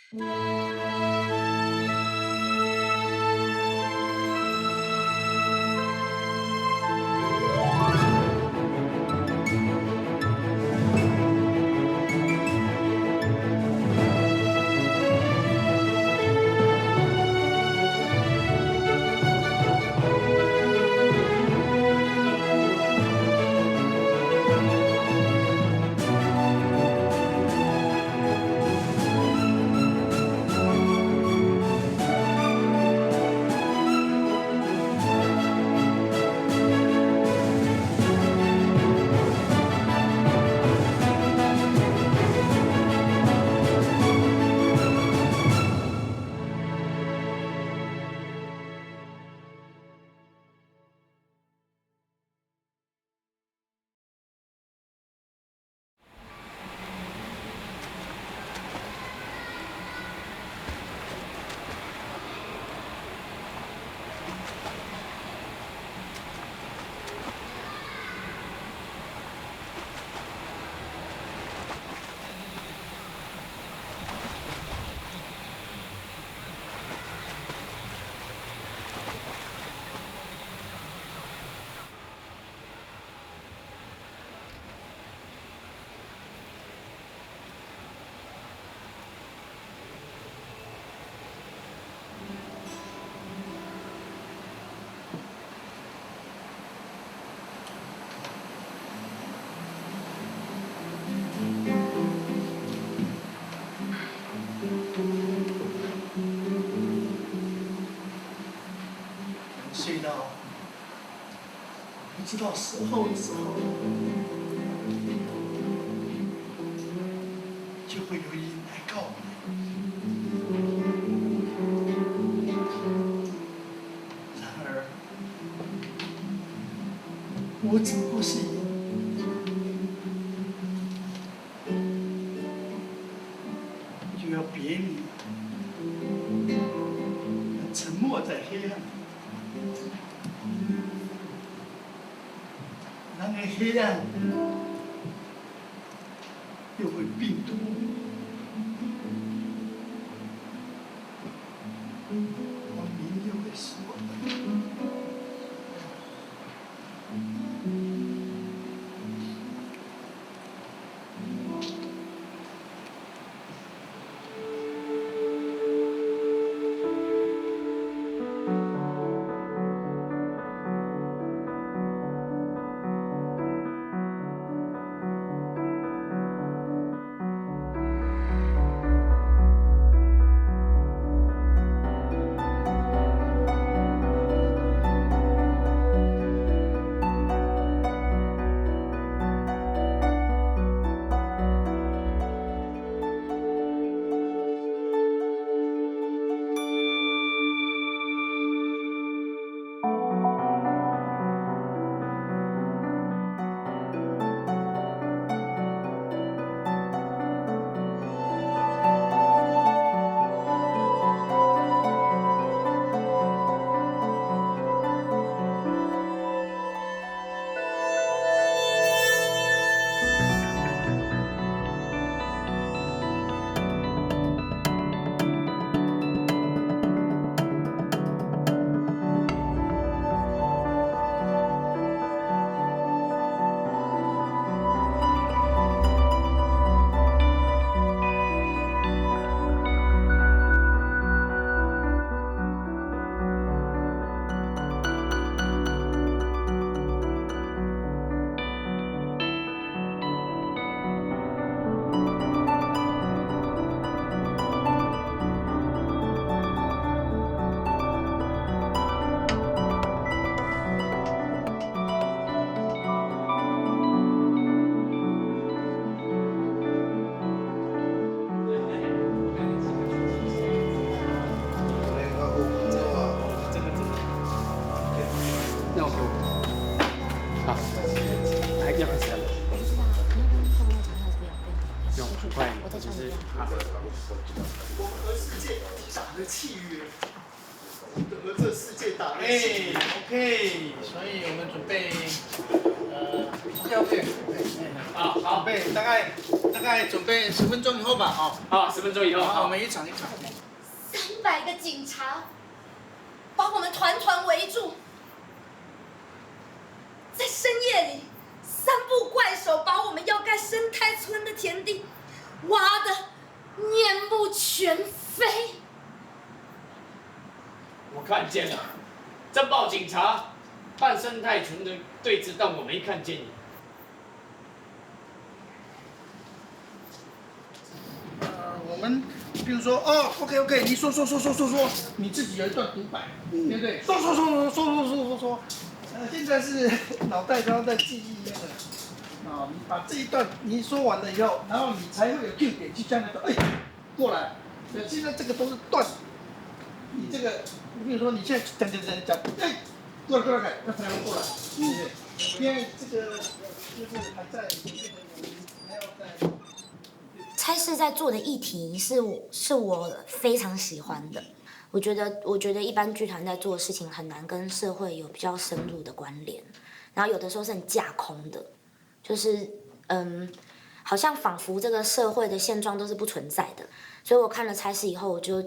睡到不知道时候的时候，就会有人来告你。然而，我只不过是就要别你，沉默在黑暗里。然而黑暗又会病毒，光明又会死我。得了这世界大人气。OK， 所以我们准备，OK， 好，准备大概准备10分钟以后吧，好，10分钟以后，好，我们一场。300个警察把我们团团围住，在深夜里，3部怪手把我们要盖生态村的田地挖得面目全非。我看见了，侦报警察办生态村的对峙，但我没看见你。我们比如说OK， 你说，你自己有一段独白，对不对？说。现在是脑袋刚刚在记忆那个，你把这一段你说完了以后，然后你才会有 Q 点去叫那个，过来。现在这个都是断，你这个，比如说你现在讲，过来，那才能过来，对不对？因为这个就是还在还要在。差事在做的议题是我非常喜欢的。我觉得一般剧团在做的事情很难跟社会有比较深入的关联，然后有的时候是很架空的，就是好像仿佛这个社会的现状都是不存在的。所以我看了差事以后，我就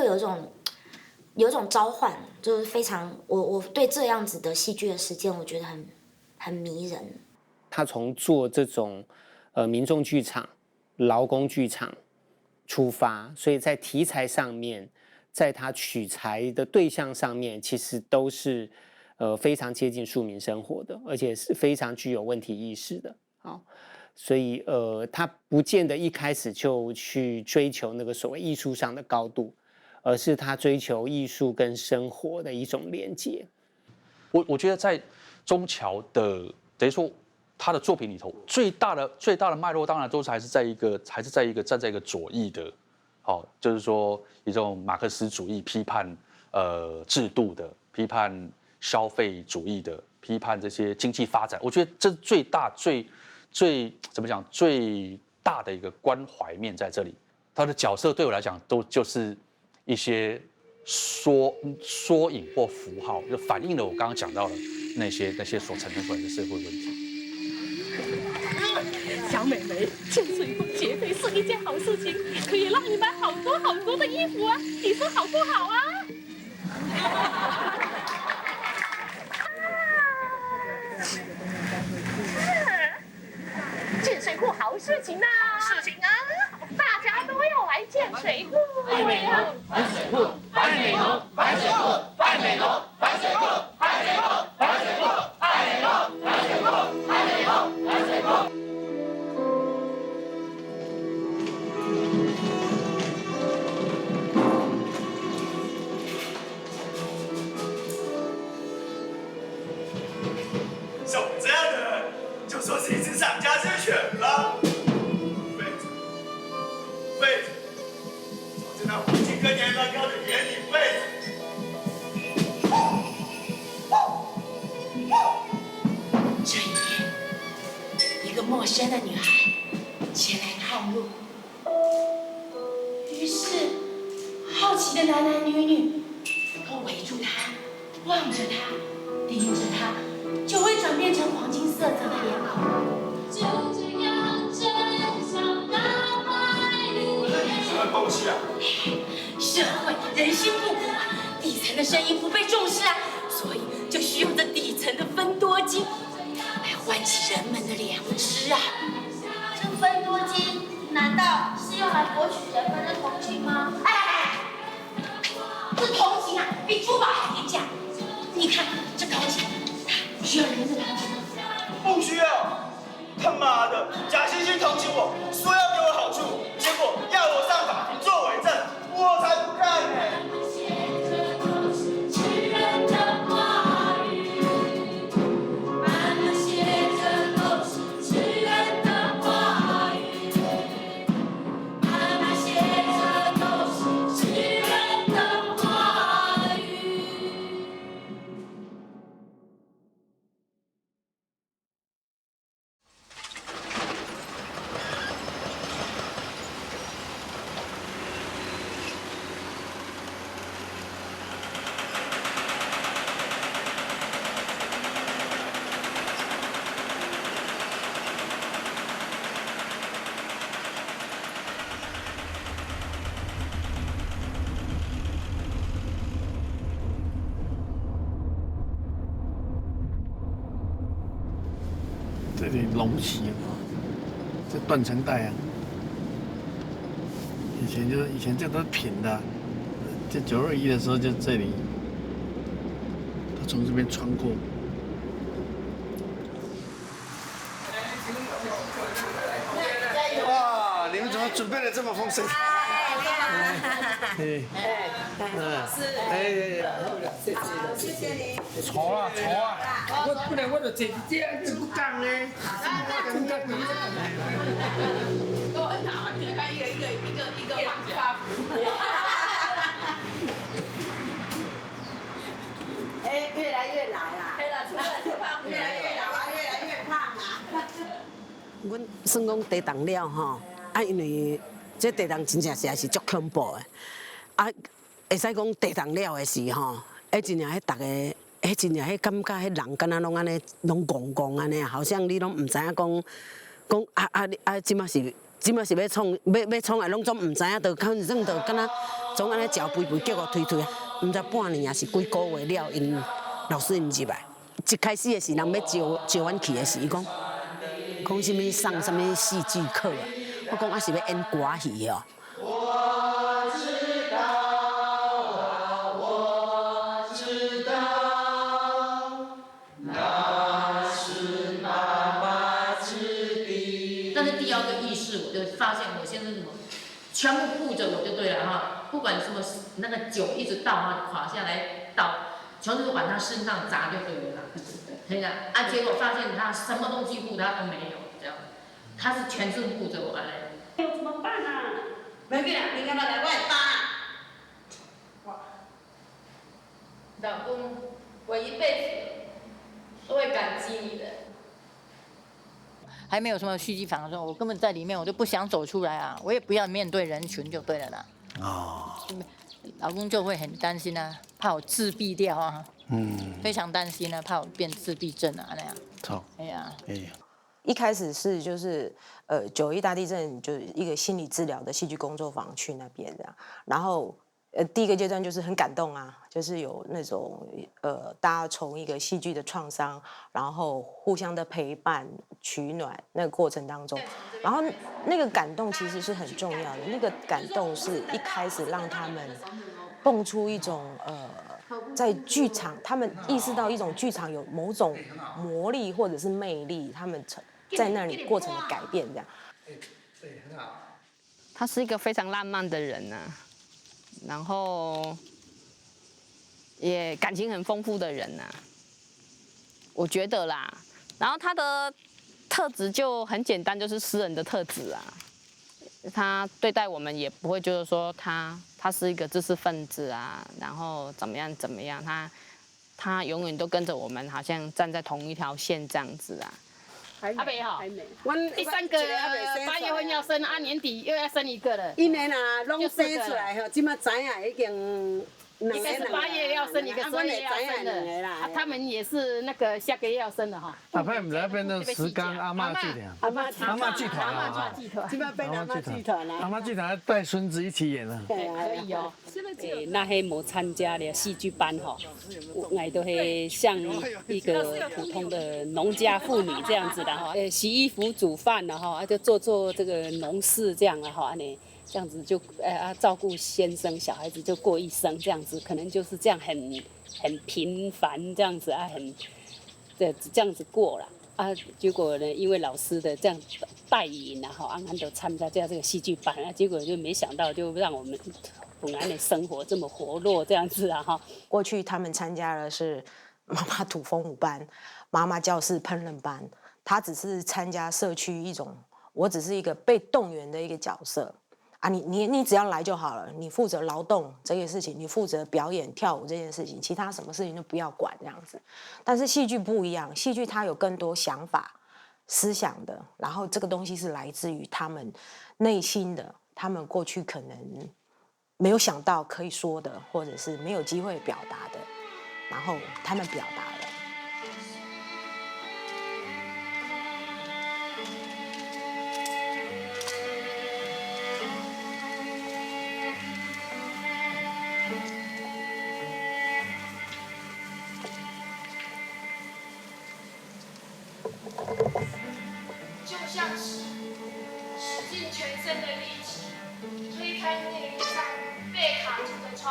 有一种召唤，就是非常我对这样子的戏剧的实践，我觉得很迷人。他从做这种民众剧场、劳工剧场出发，所以在题材上面，在他取材的对象上面，其实都是非常接近庶民生活的，而且是非常具有问题意识的。好，所以他不见得一开始就去追求那个所谓艺术上的高度，而是他追求艺术跟生活的一种连接。我觉得在中桥的等于说他的作品里头，最大的脉络当然都是还是在一个站在一个左翼的，就是说一种马克思主义批判制度的，批判消费主义的，批判这些经济发展。我觉得这是最怎么讲最大的一个关怀面在这里。他的角色对我来讲都就是一些缩影或符号，就反映了我刚刚讲到的那些所呈现出来的社会问题。小美眉，潜水后绝对是一件好事情，可以让你买好多的衣服啊！你说好不好啊？建水库好事情啊！事情啊，大家都要来建水库。白美浓，白水库，白美浓，白水库，白美浓，白水库，白美浓，白水库，白美浓，白水库，白美浓，白水库。像我这样的人，就说是一只丧家之犬了。废子，朝着那黄金跟年兰高的眼里废子。这一天，一个陌生的女孩前来探路，于是好奇的男男女女都围住她，望着她，盯着她，就会转变成黄金色泽的脸孔。就这样真相大白里。什么东西啊？社会人心不古啊，底层的声音不被重视啊，所以就需要这底层的分多金来唤起人们的良知啊。这分多金难道是用来博取人们的同情吗？这同情啊，比珠宝还廉价。你看这同情，它需要人的同情吗？不需要。他妈的，假惺惺同情我，说要给我好处，结果要我上法庭做伪证，我才不干呢！对，隆起啊，这断层带啊，以前这都是平的，这921的时候就这里，它从这边穿过。哇，你们怎么准备的这么丰盛？谢谢你。错啊！我本来我就坐这，就不讲呢。都很好，你看一个往发福。哎，越来越老啦。对了，除了胖，越来越老啊，越来越胖啊。阮算讲地动了吼，因为这地动真正实在是足恐怖的，会使讲地动了的时吼，真正大家，真正感觉人敢若拢安尼，拢戆戆安尼，好像你拢唔知影即马是要创的，拢总唔知影，就反正就敢若总安尼脚肥肥，叫我推，唔知半年也是几个月了，因老师因入来，一开始的时人要招阮去的时，伊讲什么上什么戏剧课啊，我讲是要演歌戏哦。但是第二个意识，我就发现我现在什么，全部护着我就对了哈，不管什么那个酒一直倒哈垮下来倒，全部往他身上砸就对了，对呀，结果发现他什么东西护他都没有，这样，他是全身护着我嘞。怎么办啊？没事啊，你干嘛来外八？老公，我一辈子都会感激你的。还没有什么续集房的时候，我根本在里面，我就不想走出来啊，我也不要面对人群就对了啦。哦。老公就会很担心啊，怕我自闭掉啊。非常担心啊，怕我变自闭症啊那样。操。哎呀。一开始是就是9.1大地震，就是一个心理治疗的戏剧工作坊去那边这样，然后第一个阶段就是很感动啊，就是有那种大家从一个戏剧的创伤，然后互相的陪伴取暖那个过程当中，然后那个感动其实是很重要的，那个感动是一开始让他们蹦出一种在剧场，他们意识到一种剧场有某种魔力或者是魅力，他们在那里过程的改变，这样。对，很好。他是一个非常浪漫的人呐，然后也感情很丰富的人呐，我觉得啦。然后他的特质就很简单，就是诗人的特质啊。他对待我们也不会就是说他是一个知识分子啊，然后怎么样，他永远都跟着我们，好像站在同一条线这样子啊。阿北好，第3个8月份要生，年底又要生一个了。一年啊，拢生出来吼，即马知影已经。一个是8月要生，一个12月要生的。他们也是那个下个月要生的哈。阿派唔在变成石冈阿嬷剧团，阿嬷剧团啊，即马变阿嬷剧团啦。阿嬷剧团带孙子一起演了。可以哦。那些无参加的戏剧班吼，我都会像一个普通的农家妇女这样子的哈，洗衣服、煮饭然后就做这个农事这样的哈，呢。这样子就照顾先生小孩子就过一生这样子，可能就是这样很平凡这样子啊，这样子过了啊。结果呢，因为老师的这样带引啊，安安都参加这个戏剧班啊，结果就没想到就让我们本来的生活这么活络这样子啊哈。过去他们参加的是妈妈土风舞班、妈妈教室烹饪班，他只是参加社区一种，我只是一个被动员的一个角色。啊，你只要来就好了，你负责劳动这件事情，你负责表演跳舞这件事情，其他什么事情都不要管这样子。但是戏剧不一样，戏剧它有更多想法、思想的，然后这个东西是来自于他们内心的，他们过去可能没有想到可以说的，或者是没有机会表达的，然后他们表达了。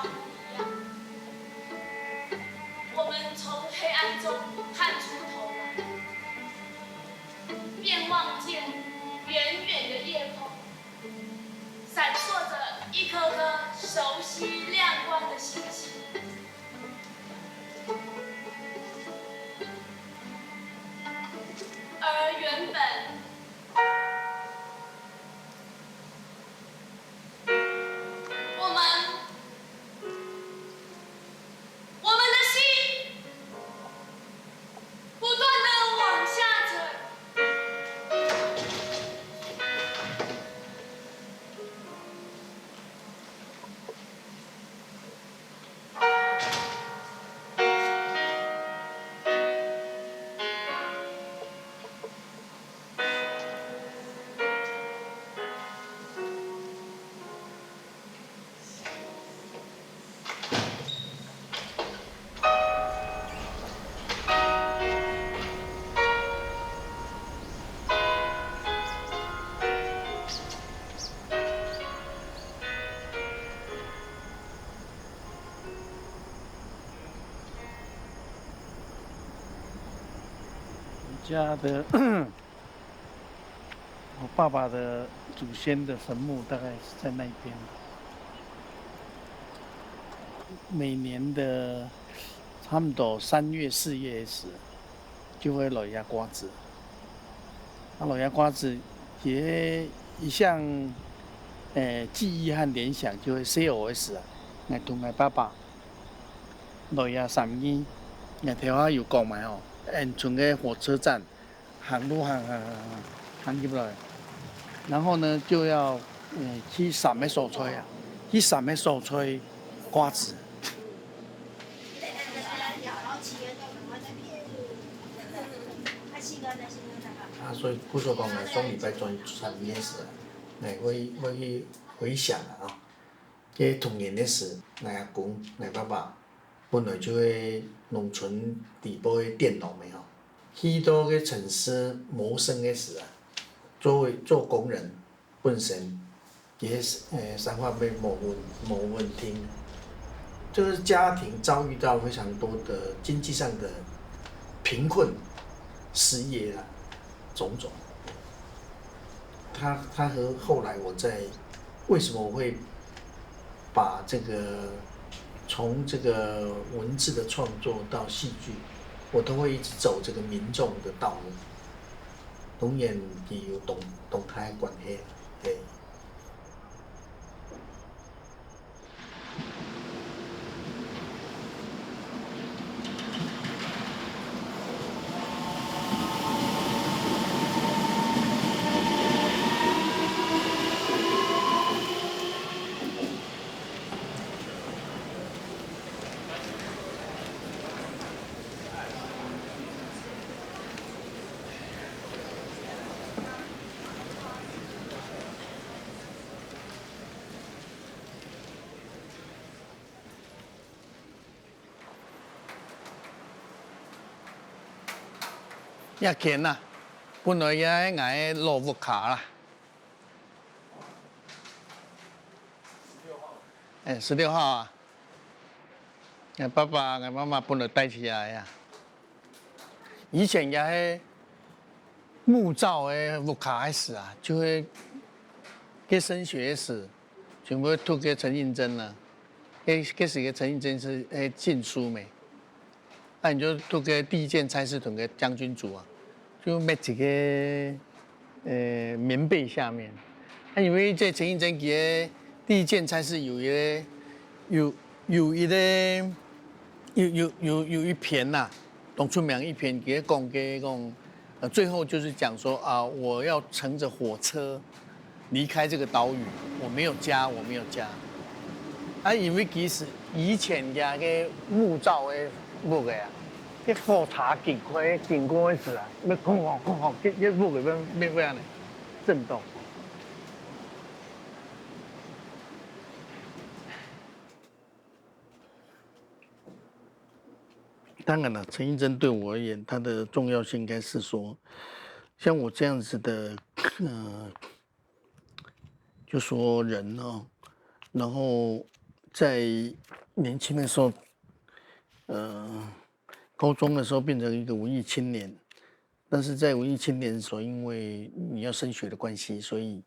一样。我们从黑暗中探出头来，便望见远远的夜空，闪烁着一颗颗熟悉亮光的星星。而原本我们的心不断地往下沉，家的我爸爸的祖先的坟墓大概是在那边。每年的差不多3月4月时，就会落下瓜子。落下瓜子也一项记忆和联想就会 COS 啊，我同我爸爸落下3年，我头下有讲嘛哦。从个火车站行路行入来，然后呢就要去三个所吹啊，去三个所吹瓜子。所以古说讲的双礼拜转3年时，我去回想啊，这童年的事，我阿公、我爸爸。本来就喺农村地部嘅佃农嘅吼，许多嘅城市谋生嘅时啊，做工人本身也生活被冇稳定，就是家庭遭遇到非常多的经济上的贫困、失业啊，种种。他和后来我在为什么我会把这个。从这个文字的创作到戏剧，我都会一直走这个民众的道路，当然也有动态关系，对。也见啦，本来也挨落木卡啦。16号啊，俺爸爸、俺妈妈本来带起来呀。以前也係木造的木卡开始啊，就会给升学时，全部托给陈应真啦。给时个陈应真是禁书没？那你就托给第一件差事屯给将军组啊，就met几个棉被下面。因为这陈应真嘅第一件差事有一篇呐、董春苗一篇给讲，最后就是讲说啊，我要乘着火车离开这个岛屿，我没有家。因为其实以前嘅木造的木嘅啊，啲火柴经过的时啊，要哐哐，啲木嘅要安尼震动。当然了，陈应真对我而言，他的重要性应该是说，像我这样子的，就说人哦，然后在年轻的时候，高中的时候变成一个文艺青年，但是在文艺青年的时候，因为你要升学的关系，所以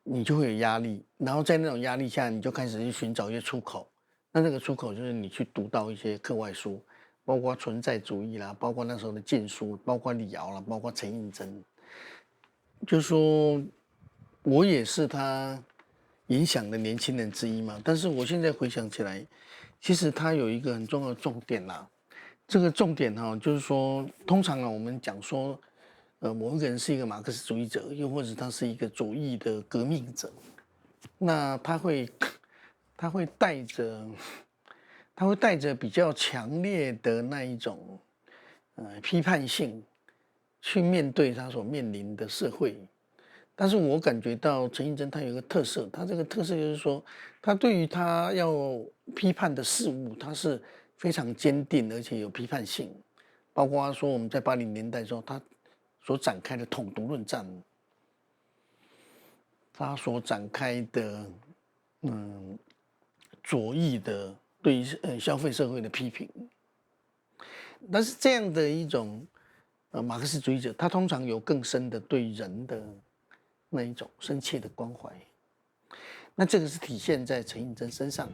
你就会有压力，然后在那种压力下，你就开始去寻找一些出口。那个出口就是你去读到一些课外书，包括存在主义啦，包括那时候的禁书，包括李敖啦，包括陈映真。就是说我也是他影响的年轻人之一嘛。但是我现在回想起来，其实他有一个很重要的重点啦。这个重点哈，就是说，通常啊，我们讲说，某一个人是一个马克思主义者，又或者他是一个左翼的革命者，那他会带着比较强烈的那一种批判性去面对他所面临的社会。但是我感觉到陈映真他有一个特色，他这个特色就是说，他对于他要批判的事物，他是非常坚定，而且有批判性。包括说我们在80年代的时候，他所展开的统独论战，他所展开的左翼的对于消费社会的批评。但是这样的一种马克思主义者，他通常有更深的对人的那一种深切的关怀，那这个是体现在陈映真身上的。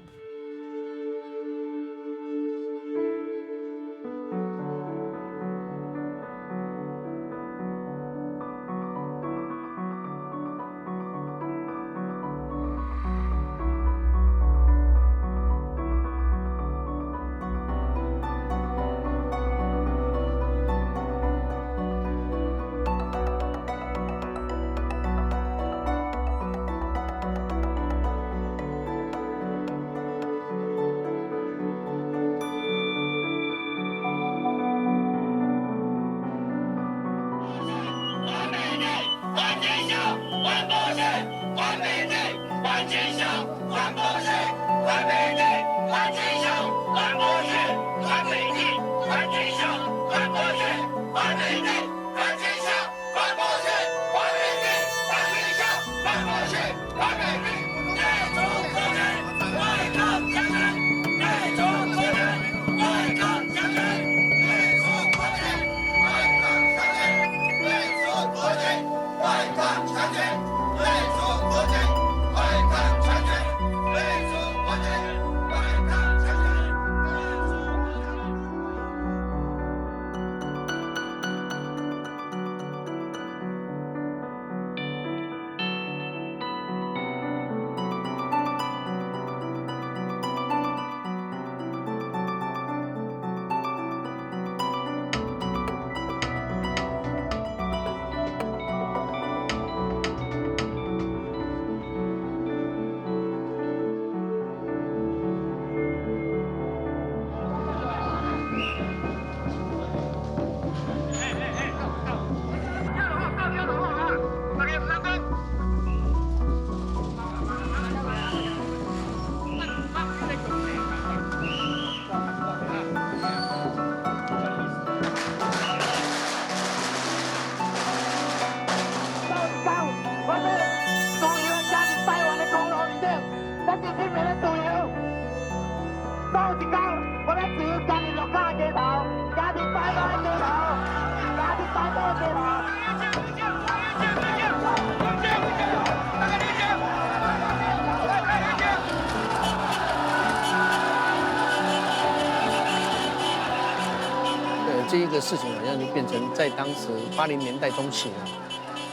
这一个事情好像就变成在当时80年代中期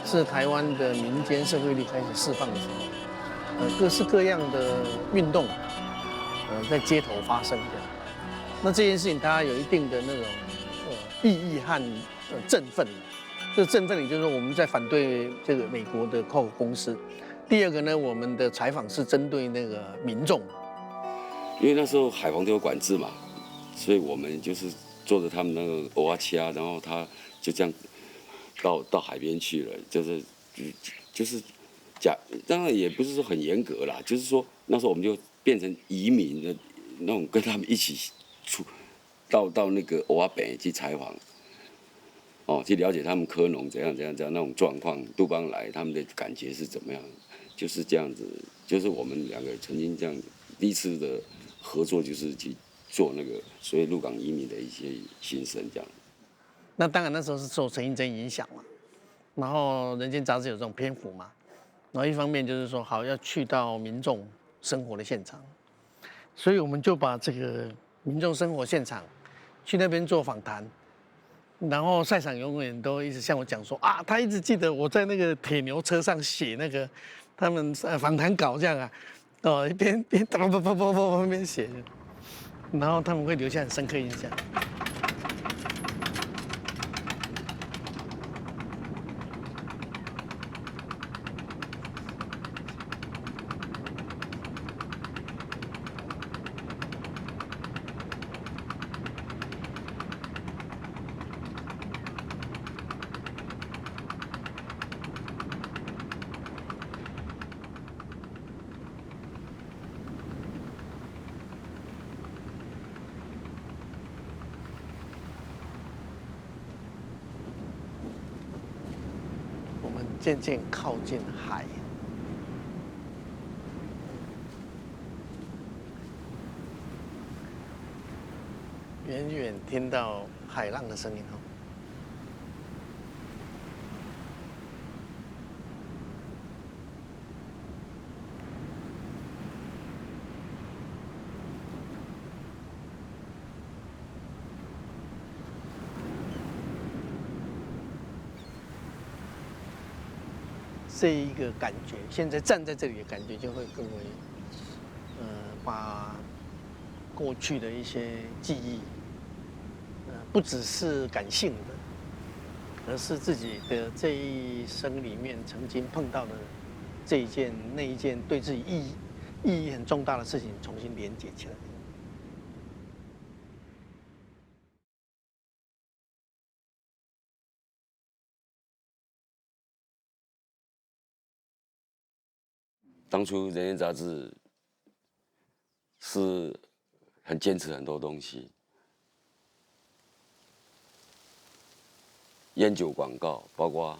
是台湾的民间社会力开始释放的时候，各式各样的运动，在街头发生的。那这件事情它有一定的那种意义和振奋。这个振奋，也就是说我们在反对这个美国的扣公司。第二个呢，我们的采访是针对那个民众，因为那时候海防都有管制嘛，所以我们就是坐着他们那个欧阿掐，然后他就这样到海边去了，就是当然也不是说很严格啦，就是说那时候我们就变成移民的那种，跟他们一起到那个欧阿北去采访，去了解他们科农怎样那种状况，杜邦来他们的感觉是怎么样，就是这样子就是我们两个曾经这样第一次的合作，就是去做那个所谓鹿港移民的一些心声这样。那当然那时候是受陈映真影响嘛，然后《人间》杂志有这种篇幅嘛，然后一方面就是说好要去到民众生活的现场，所以我们就把这个民众生活现场去那边做访谈，然后赛场永远都一直向我讲说啊，他一直记得我在那个铁牛车上写那个他们访谈稿这样啊，一边一边写，然后他们会留下很深刻印象。渐渐靠近海，远远听到海浪的声音哦。这一个感觉，现在站在这里的感觉就会更为，把过去的一些记忆，不只是感性的，而是自己的这一生里面曾经碰到的这一件、那一件对自己意义很重大的事情，重新连接起来。当初《人间》杂志是很坚持很多东西，烟酒广告，包括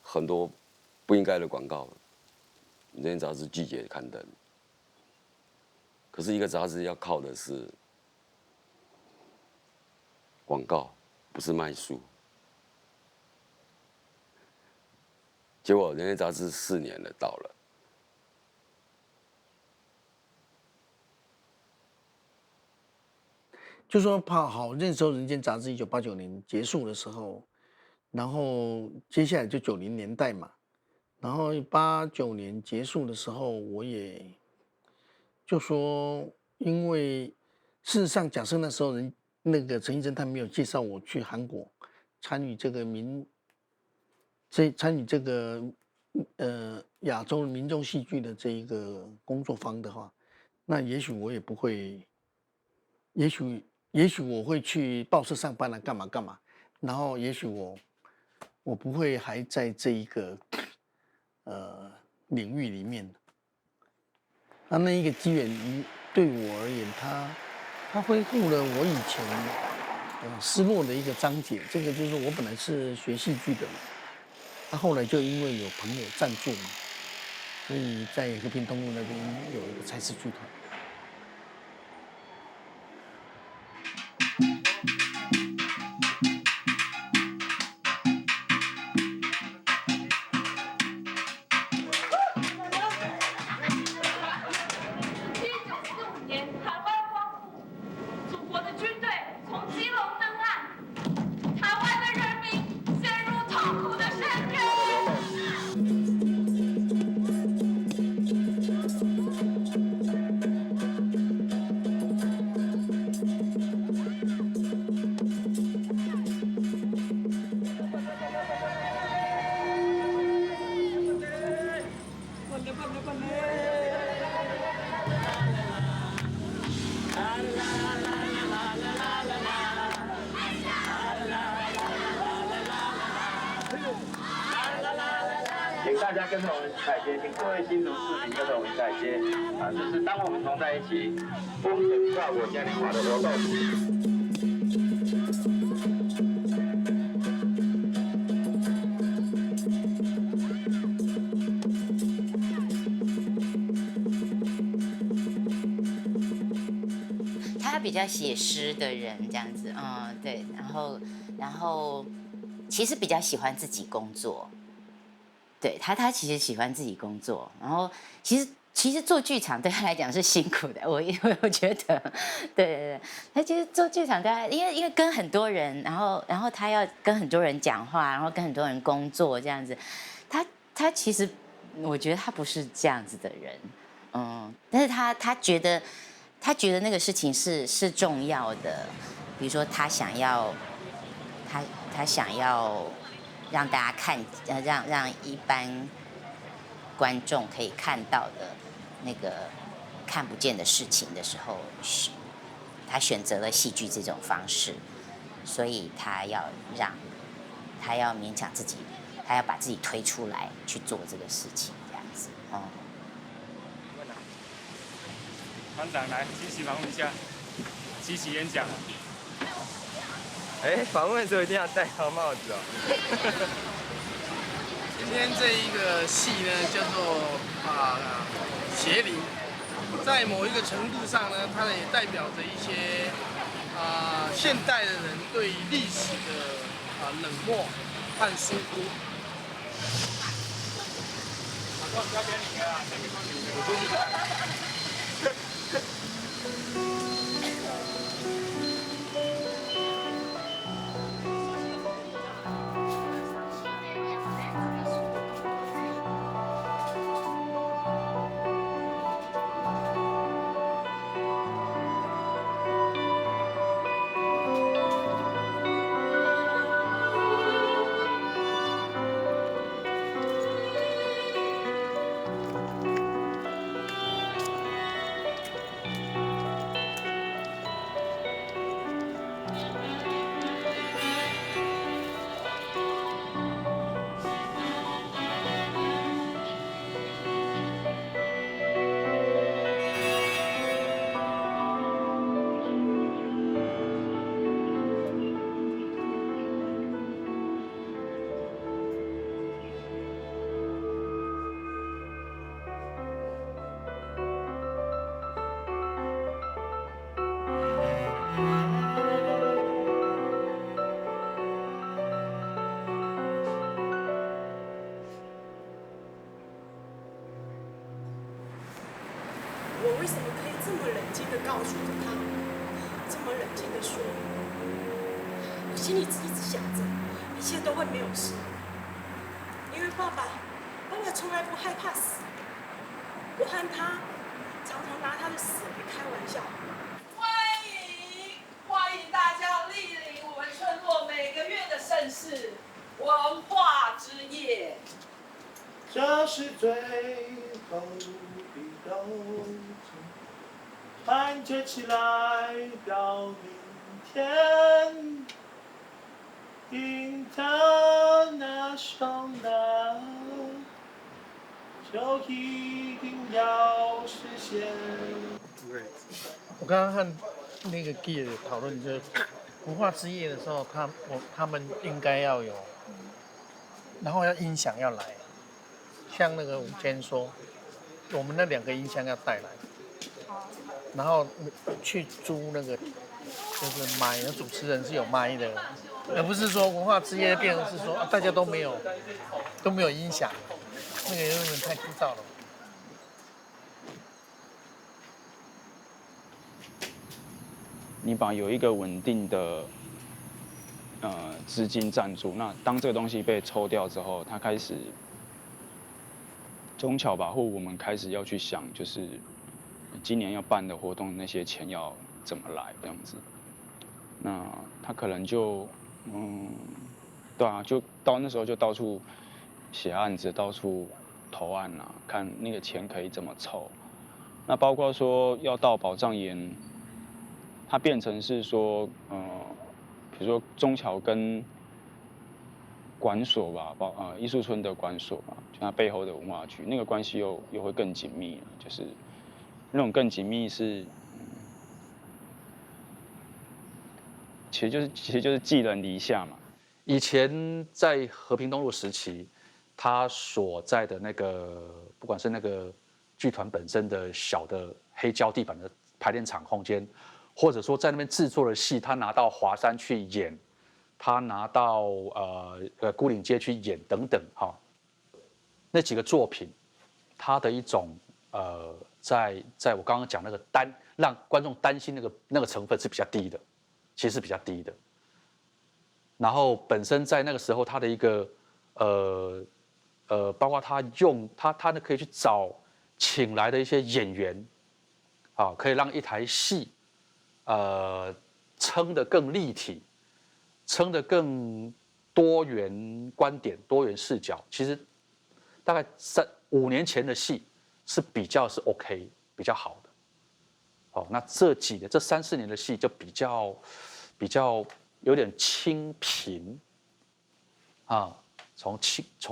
很多不应该的广告，《人间》杂志拒绝刊登。可是，一个杂志要靠的是广告，不是卖书。结果，《人间》杂志4年了，到了。就说怕好，那时候《人间》杂志1989年结束的时候，然后接下来就90年代嘛，然后89年结束的时候，我也就说，因为事实上，假设那时候那个陈映真他没有介绍我去韩国参与这个亚洲民众戏剧的这一个工作坊的话，那也许我也不会，也许我会去报社上班了，干嘛，然后也许我不会还在这一个领域里面。那一个机缘对我而言，它恢复了我以前失落的一个章节。这个就是我本来是学戏剧的嘛，后来就因为有朋友赞助嘛，所以在和平东路那边有一个蔡氏剧团。请大家跟着我们踩街，请各位新竹市民跟着我们踩街啊！这是当我们同在一起，丰城效果嘉年华的活动。比较写诗的人这样子，对，然后其实比较喜欢自己工作，对他其实喜欢自己工作，然后其实做剧场对他来讲是辛苦的，我觉得，对，他其实做剧场对他，因为跟很多人，然后他要跟很多人讲话，然后跟很多人工作这样子，他其实我觉得他不是这样子的人，但是他觉得那个事情是重要的，比如说他想要让大家看，让一般观众可以看到的那个看不见的事情的时候，他选择了戏剧这种方式，所以他要勉强自己，他要把自己推出来去做这个事情，这样子，团长来，积极访问一下，积极演讲。访问的时候一定要戴高帽子哦。今天这一个戏呢，叫做邪灵，在某一个程度上呢，它也代表着一些现代的人对历史的冷漠和疏忽。不要给你了，这边帮你。我为什么可以这么冷静地告诉着他，这么冷静地说？我心里一直想着，一切都会没有事，因为爸爸从来不害怕死。我和他常常拿他的死来开玩笑。欢迎大家莅临我们村落每个月的盛事——文化之夜。这是最后的斗争，团结起来到明天。International 就一定要实现。我刚刚和那个 Gear 讨论，就是文化之夜的时候，他们应该要有，然后音响要来，像那个吴坚说，我们那2个音箱要带来，然后去租那个就是麦，那主持人是有麦的，而不是说文化之夜变成是说大家都没有音响，那个有点太枯燥了。你把有一个稳定的资金赞助，那当这个东西被抽掉之后，它开始中侨吧，或我们开始要去想，就是今年要办的活动那些钱要怎么来这样子。那他可能就对啊，就到那时候就到处写案子，到处投案啊，看那个钱可以怎么凑。那包括说要到保障岩。它变成是说，比如说中侨跟馆所吧，艺术村的馆所嘛，就它背后的文化局，那个关系又会更紧密了，就是那种更紧密是，其实就是寄人篱下嘛。以前在和平东路时期，他所在的那个，不管是那个剧团本身的小的黑胶地板的排练场空间。或者说在那边制作的戏，他拿到华山去演，他拿到牯岭街去演等等哈，那几个作品，他的一种在我刚刚讲那个让观众担心那个成分是比较低的，其实是比较低的。然后本身在那个时候他的一个包括他可以去请来的一些演员，啊，可以让一台戏撑得更立体，撑得更多元观点、多元视角。其实大概5年前的戏是比较是 OK 比较好的。哦，那这3、4年的戏就比较有点清贫啊，从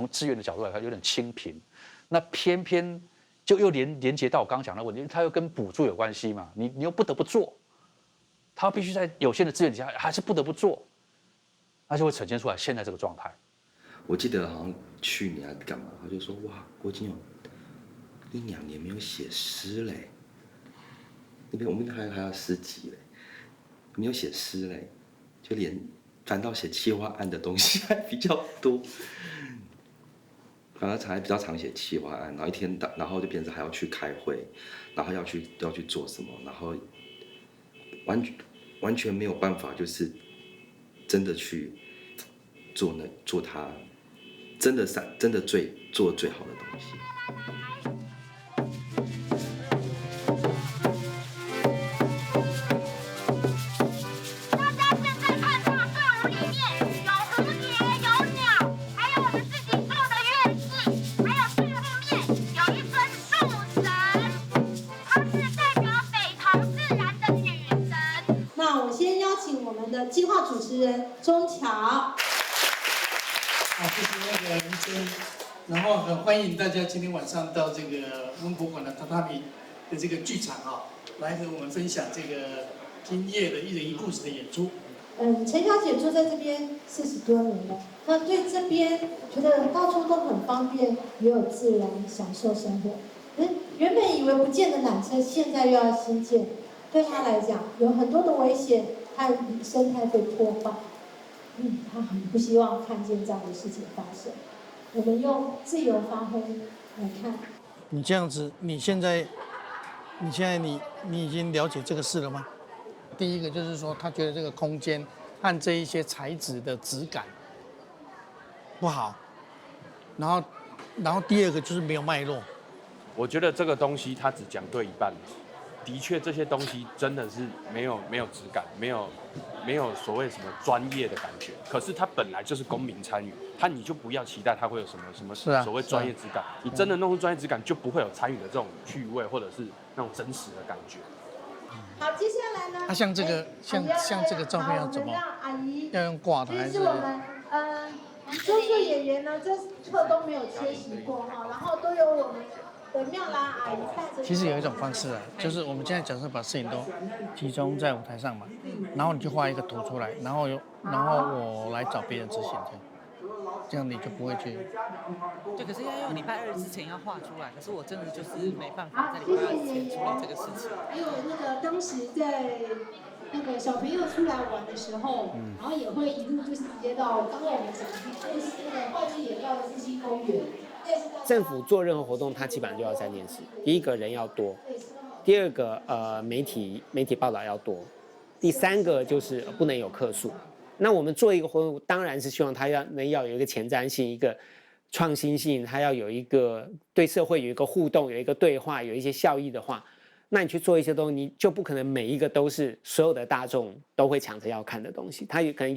资源的角度来看有点清贫，那偏偏就又连接到我刚刚讲的问题，因为它又跟补助有关系嘛，你又不得不做，它必须在有限的资源底下还是不得不做，那就会呈现出来现在这个状态。我记得好像去年还干嘛，他就说哇，郭金勇1、2年没有写诗嘞，我们那边还要诗集嘞，没有写诗嘞。就反倒写企划案的东西还比较多，反而还比较常写企划案，然后一天然后就变成还要去开会，然后要去做什么，然后完全没有办法，就是真的去做他真的做最好的东西。计划主持人钟乔，好，谢谢那个林真，然后很欢迎大家今天晚上到这个温博馆的榻榻米的这个剧场啊，来和我们分享这个今夜的1人1故事的演出。陈小姐住在这边40多年了，那对这边觉得到处都很方便，也有自然，享受生活。原本以为不见的缆车，现在又要新建，对她来讲有很多的危险。和生态被破坏，他很不希望看见这样的事情发生。我们用自由发挥来看。你这样子，你现在你已经了解这个事了吗？第一个就是说，他觉得这个空间和这一些材质的质感不好，然后第二个就是没有脉络。我觉得这个东西他只讲对一半。的确，这些东西真的是没有质感，没有所谓什么专业的感觉。可是它本来就是公民参与，你就不要期待它会有什么所谓专业质感。你真的弄出专业质感，就不会有参与的这种趣味，或者是那种真实的感觉。好，接下来呢？像这个像这个照片要怎么？要用挂的还是？我们说书演员呢，这课都没有缺席过哈，然后都有我们。妙兰阿姨带着。其实有一种方式啊，就是我们现在假设把摄影都集中在舞台上嘛，然后你就画一个图出来，然后我来找别人执行这样你就不会去。对，可是要用礼拜2之前要画出来，可是我真的就是没办法在礼拜2之前处理这个事情。还有那个当时在那个小朋友出来玩的时候，然后也会一路就是直接到刚刚我们讲的类似那个外面演到的四星公园。政府做任何活动，它基本上就要3件事：第一个人要多，第二个媒体报道要多，第3个就是不能有客诉。那我们做一个活动，当然是希望它要有一个前瞻性、一个创新性，它要有一个对社会有一个互动、有一个对话、有一些效益的话，那你去做一些东西，你就不可能每一个都是所有的大众都会抢着要看的东西，它也可能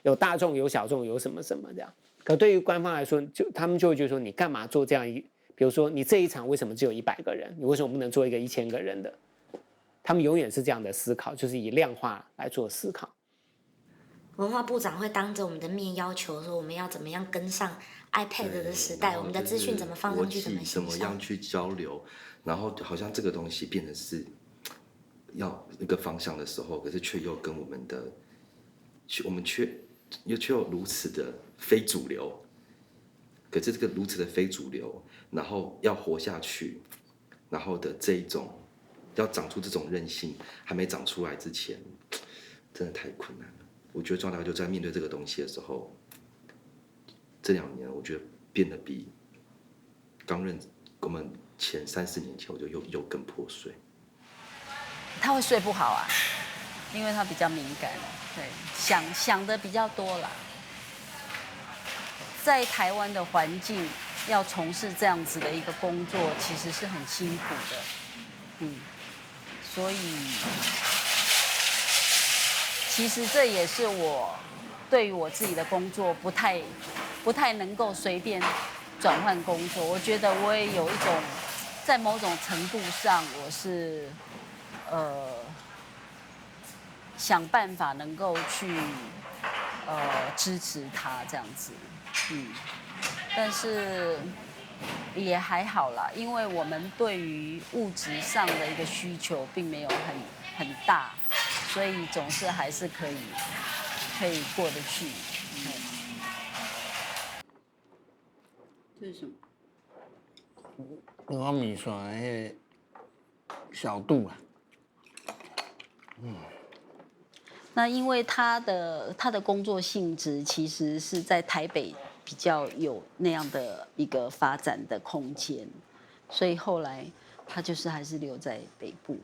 有大众、有小众、有什么什么这样。可对于官方来说，他们就会觉得说，你干嘛做这样比如说你这一场为什么只有100个人，你为什么不能做一个1000个人的？他们永远是这样的思考，就是以量化来做思考。文化部长会当着我们的面要求说，我们要怎么样跟上 iPad 的时代，我们的资讯怎么放上去，怎么样去交流，然后好像这个东西变成是要一个方向的时候，可是却又跟我们却有如此的非主流，可是这个如此的非主流，然后要活下去，然后的这一种要长出这种韧性，还没长出来之前，真的太困难了。我觉得庄大哥就在面对这个东西的时候，这2年我觉得变得比刚认我们前3、4年前，我就又更破碎。他会睡不好啊，因为他比较敏感，对，想的比较多啦。在台湾的环境，要从事这样子的一个工作，其实是很辛苦的，所以其实这也是我对于我自己的工作不太能够随便转换工作。我觉得我也有一种，在某种程度上，我是想办法能够去支持他这样子，但是也还好啦，因为我们对于物质上的一个需求并没有很大，所以总是还是可以过得去。这是什么？蚵仔米线迄小肚啊，那因为他的工作性质其实是在台北比较有那样的一个发展的空间，所以后来他就是还是留在北部。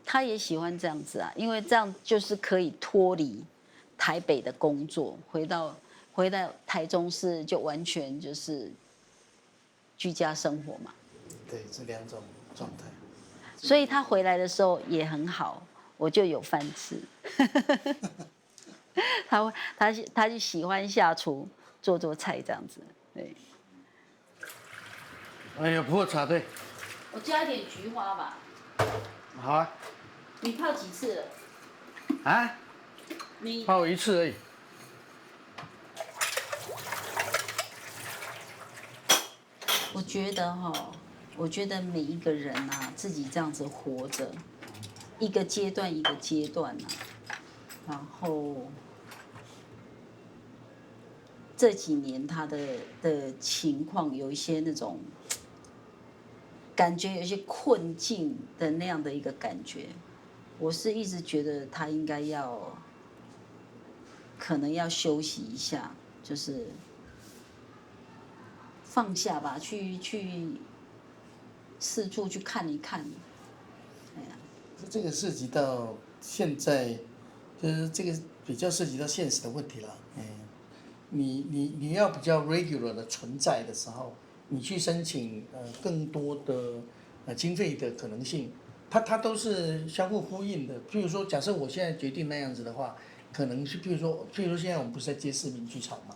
他也喜欢这样子啊，因为这样就是可以脱离台北的工作，回到台中市就完全就是居家生活嘛。对，这2种状态。所以他回来的时候也很好，我就有饭吃。他就喜欢下厨做菜这样子，对。哎呀，破茶对。我加一点菊花吧。好啊。你泡几次了？啊？你泡1次而已。我觉得每一个人啊，自己这样子活着，一个阶段一个阶段啊，然后这几年他的情况有一些那种感觉，有一些困境的那样的一个感觉，我是一直觉得他应该可能要休息一下，就是放下吧，去四处去看一看。这个涉及到现在，就是这个比较涉及到现实的问题了。你要比较 regular 的存在的时候，你去申请更多的经费的可能性，它都是相互呼应的。譬如说，假设我现在决定那样子的话，可能是譬如说现在我们不是在接市民剧场嘛，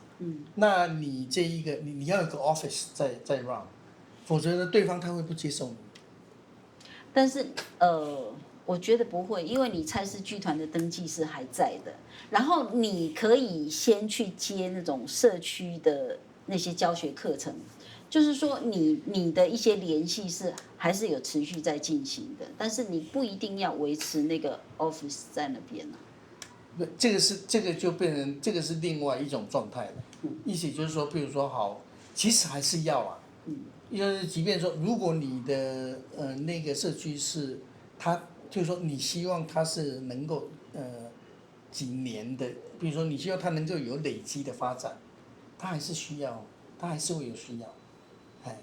那你这一个你要有个 office 在 run， 否则呢对方他会不接受你。但是我觉得不会，因为你蔡氏剧团的登记是还在的，然后你可以先去接那种社区的那些教学课程，就是说你的一些联系是还是有持续在进行的，但是你不一定要维持那个 office 在那边啊。这个就变成这个是另外一种状态了，意思就是说，譬如说好，其实还是要啊，因为即便说如果你的那个社区是它，就是说你希望它是能够几年的，比如说你希望它能够有累积的发展，它还是需要，它还是会有需要，哎。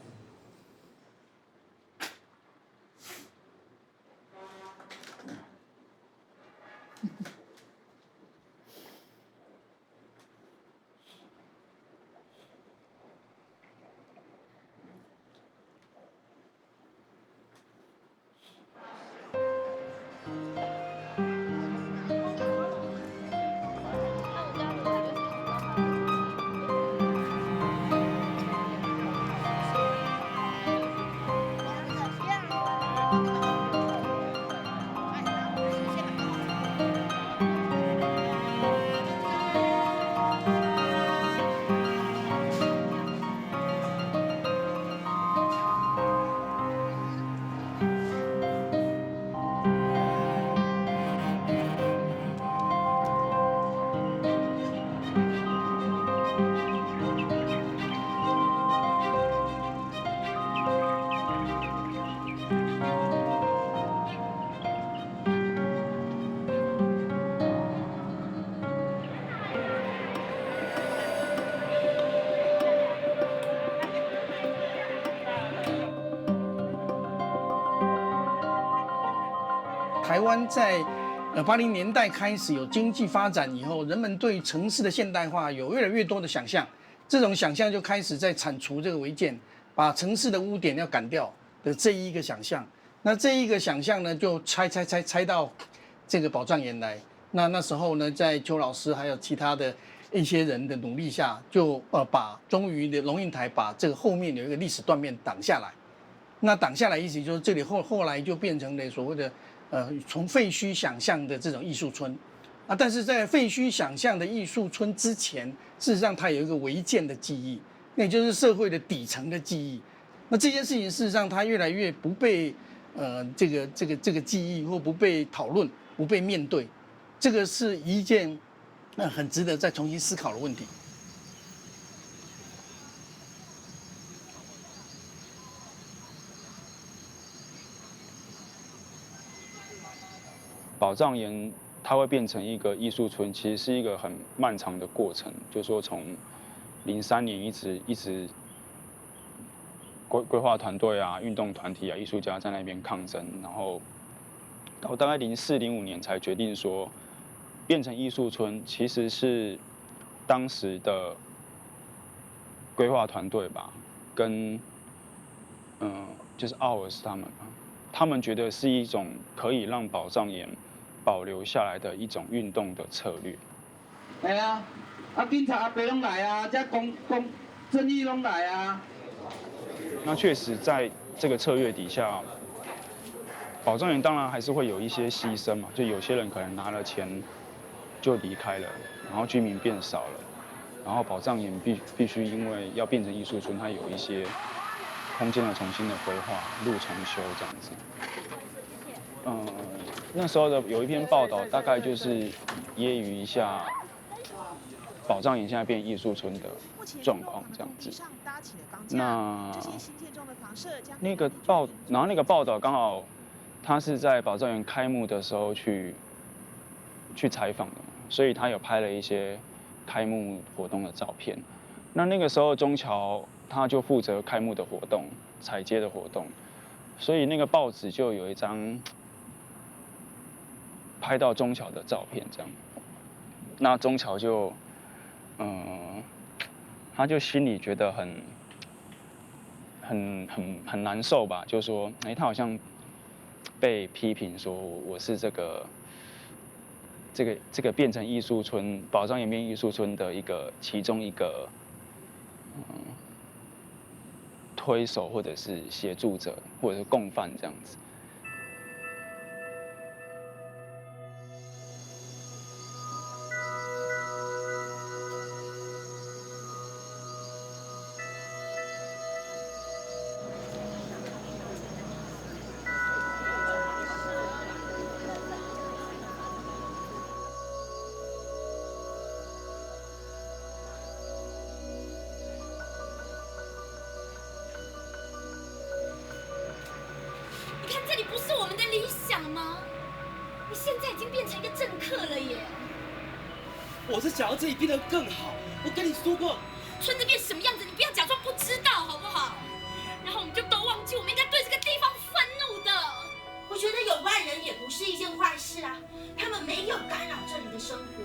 台湾在80年代开始有经济发展以后，人们对城市的现代化有越来越多的想象，这种想象就开始在铲除这个违建，把城市的污点要赶掉的这一个想象。那这一个想象呢，就拆到这个宝藏岩来。那时候呢，在邱老师还有其他的一些人的努力下，就终于的龙应台把这个后面有一个历史断面挡下来。那挡下来意思就是这里后来就变成了所谓的从废墟想象的这种艺术村啊。但是在废墟想象的艺术村之前，事实上它有一个违建的记忆，那也就是社会的底层的记忆。那这件事情事实上它越来越不被这个记忆或不被讨论，不被面对。这个是一件很值得再重新思考的问题。宝藏岩它会变成一个艺术村，其实是一个很漫长的过程，就是说从03年一直规划团队啊、运动团体啊、艺术家在那边抗争，然后到大概04、05年才决定说变成艺术村，其实是当时的规划团队吧，跟就是OURS他们觉得是一种可以让宝藏岩保留下来的一种运动的策略。系啊，警察阿伯拢来啊，这公正义拢来啊。那确实在这个策略底下，宝藏岩当然还是会有一些牺牲嘛，就有些人可能拿了钱就离开了，然后居民变少了，然后宝藏岩必须因为要变成艺术村，它有一些空间的重新的规划，路重修这样子。那时候的有一篇报道，大概就是揶揄一下宝藏岩现在变艺术村的状况这样子。然后那个报道刚好，他是在宝藏岩开幕的时候去采访的嘛，所以他有拍了一些开幕活动的照片。那个时候中桥他就负责开幕的活动、踩街的活动，所以那个报纸就有一张拍到中桥的照片这样。那中桥就他就心里觉得很难受吧，就说他好像被批评说我是这个变成艺术村宝藏岩变艺术村的其中一个推手或者是协助者或者是共犯这样子。我是想要这里变得更好。我跟你说过，村子变什么样子，你不要假装不知道，好不好？然后我们就都忘记，我们应该对这个地方愤怒的。我觉得有外人也不是一件坏事啊，他们没有干扰这里的生活。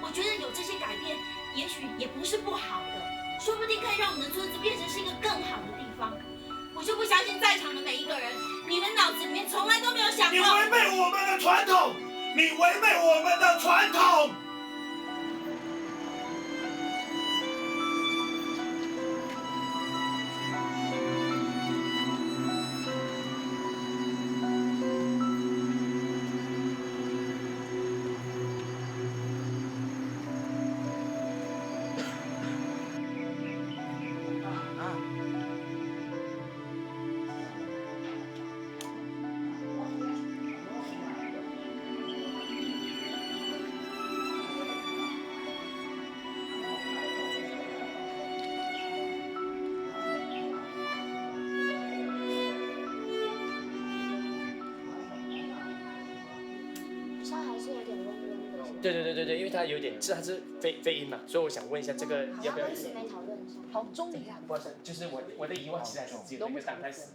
我觉得有这些改变，也许也不是不好的，说不定可以让我们的村子变成是一个更好的地方。我就不相信在场的每一个人，你们脑子里面从来都没有想过。你违背我们的传统，你违背我们的传统。对，因为它有点，它是飞音嘛，所以我想问一下这个要不要？没讨论上。好，中等一下，不好意思，就是我的疑问其实还是只有那个挡太死。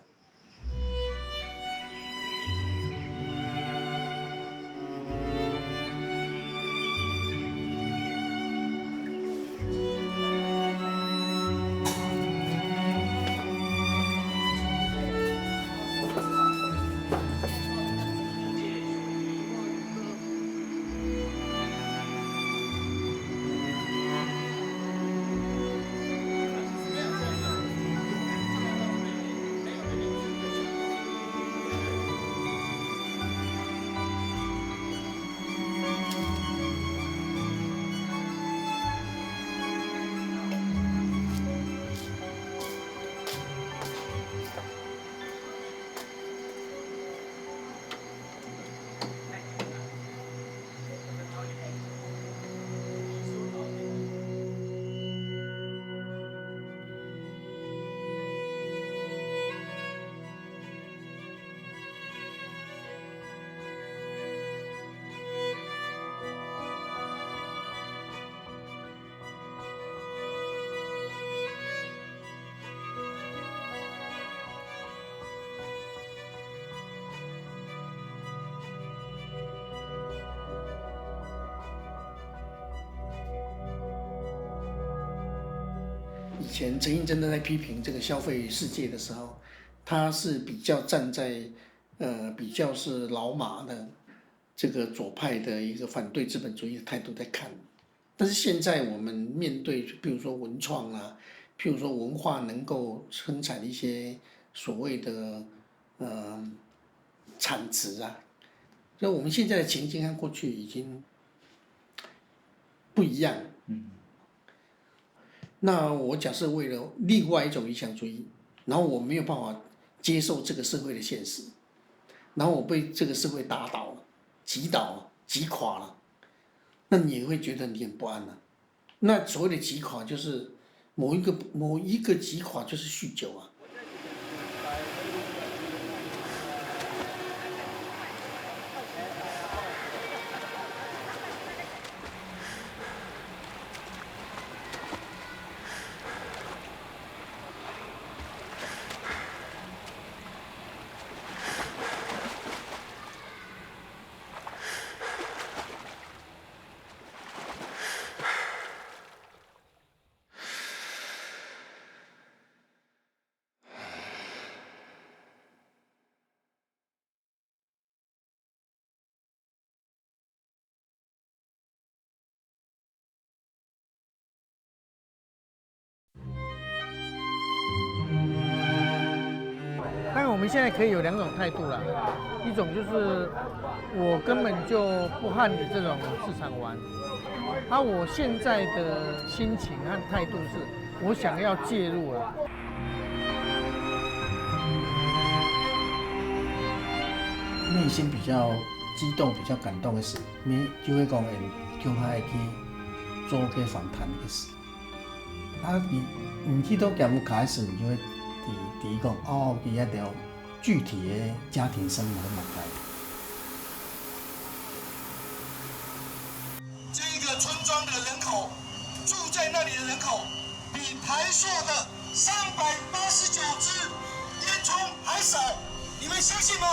以前陈映真在批评这个消费世界的时候，他是比较站在比较是老马的这个左派的一个反对资本主义的态度在看。但是现在我们面对，比如说文创啊，譬如说文化能够生产一些所谓的产值啊，所以我们现在的情境和过去已经不一样。那我假设为了另外一种理想主义，然后我没有办法接受这个社会的现实，然后我被这个社会打倒了、击倒了、击垮了，那你也会觉得你很不安了。那所谓的击垮，就是某一个击垮就是酗酒啊。当然，我们现在可以有两种态度了，一种就是我根本就不和你这种市场玩，我现在的心情和态度是，我想要介入了。内心比较激动、比较感动的事，你就会讲，叫他去做个访谈的事。你去到节目开始，你就会第讲伊一条具体的家庭生活的问题。这个村庄的人口，住在那里的人口，比台塑的389只烟囱还少，你们相信吗？